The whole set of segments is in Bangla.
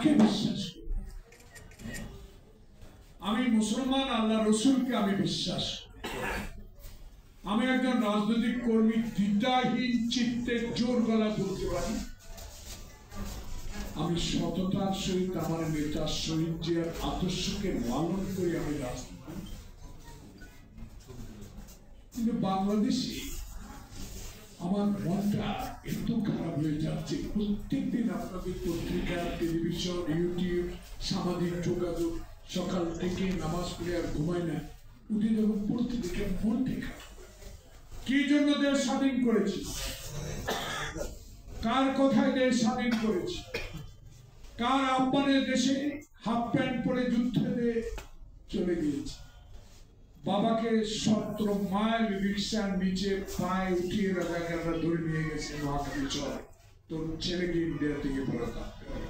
কাকে বিশ্বাস করি? আমি মুসলমান, আল্লাহ রসুলকে আমি বিশ্বাস করি। আমি একজন রাজনৈতিক কর্মী, দ্বিধাহীন চিত্তে জোর গলা বলতে পারি আমি সততার সহিত আমার নেতা শহীদ জিয়ার আদর্শকে লালন করে আমি রাজনীতি। কিন্তু বাংলাদেশে আমার মনটা এত খারাপ হয়ে যাচ্ছে। প্রত্যেকদিন আপনাদের পত্রিকা, টেলিভিশন, ইউটিউব, সামাজিক যোগাযোগ, সকাল থেকে নামাজ পড়ে আর ঘুমায় না, উঠে যখন পড়তে দেখে মন দেখা কি জন্য দেশ স্বাধীন করেছি, কার কথায় দেশ স্বাধীন করেছি, কার আহ্বানে দেশে হাফ প্যান্ট পরে যুদ্ধে চলে গিয়েছে, বাবাকে 17 মাইল রিক্সার নিচে পায়ে উঠিয়ে রাজাকাররা ধরে নিয়ে গেছে নোয়াখালী চলে, তোর ছেলেকে ইন্ডিয়া থেকে ফেরত আসতে হবে।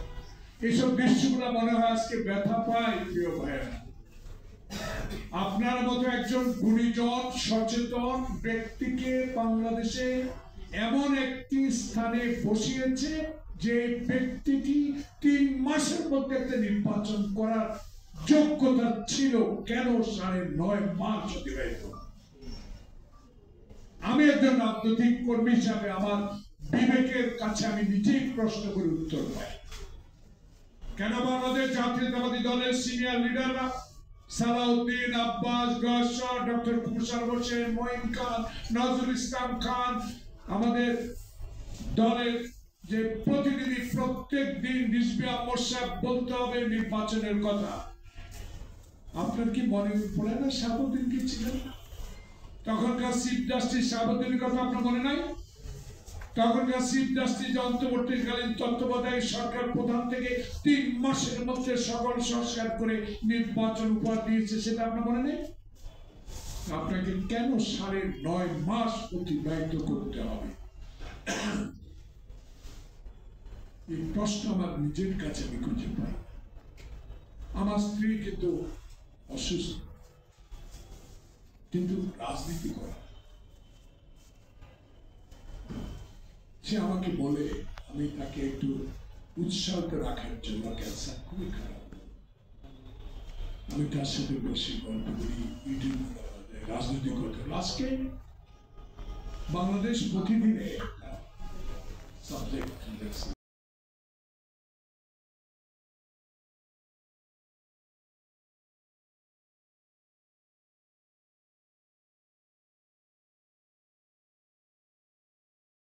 এইসব দৃশ্যগুলো মনে হয় আজকে ব্যথা পায়। প্রিয় ভাইয়েরা, আপনার মতো একজন গুণীজন সচেতন ব্যক্তিকে বাংলাদেশে এমন একটি স্থানে বসিয়েছে যে ব্যক্তিটি 3 মাসের মধ্যে একটা নির্বাচন করার যোগ্যতা ছিল, কেন 9.5 মাস অতিবাহিত? আমি একজন রাজনৈতিক কর্মী হিসাবে আমার বিবেকের কাছে আমি নিজেই প্রশ্ন করে উত্তর পাই, কেন বাংলাদেশ জাতীয়তাবাদী দলের সিনিয়র লিডাররা সালাউদ্দিন, আব্বাস, গয়সর, ডক্টর কুশার হোসেন, মঈন খান, নজরুল ইসলাম খান, আমাদের দলের যে প্রতিনিধি প্রত্যেক দিন রিজভী আহমদ সাহেব বলতে হবে নির্বাচনের কথা। আপনার কি মনে পড়ে না শাহাবুদ্দিন কি ছিলেন? তখনকার চিফ জাস্টিস শাহাবুদ্দিনের কথা আপনার মনে নাই? তখনকার চিফ জাস্টিস অন্তর্বর্তীকালীন তত্ত্বাবধায়ক সরকার প্রধান থেকে 3 মাসের মধ্যে সকল সংস্কার করে নির্বাচন উপহার দিয়েছে, সেটা আপনার মনে নেই? আপনাকে কেন 9.5 মাস অতিবাহিত করতে হবে? এই প্রশ্ন আমার নিজের কাছে আমি খুঁজে পাই। আমার স্ত্রী কিন্তু অসুস্থ, কিন্তু রাজনীতি করে। সে আমাকে বলে আমি তাকে একটু উৎসাহিত রাখার জন্য, ক্যান্সার খুবই খারাপ, আমি তার সাথে বেশি গল্প করি, ইউটিউব রাজনীতি করতে। আজকে বাংলাদেশ প্রতিদিনে সাবজেক্ট দেখছি,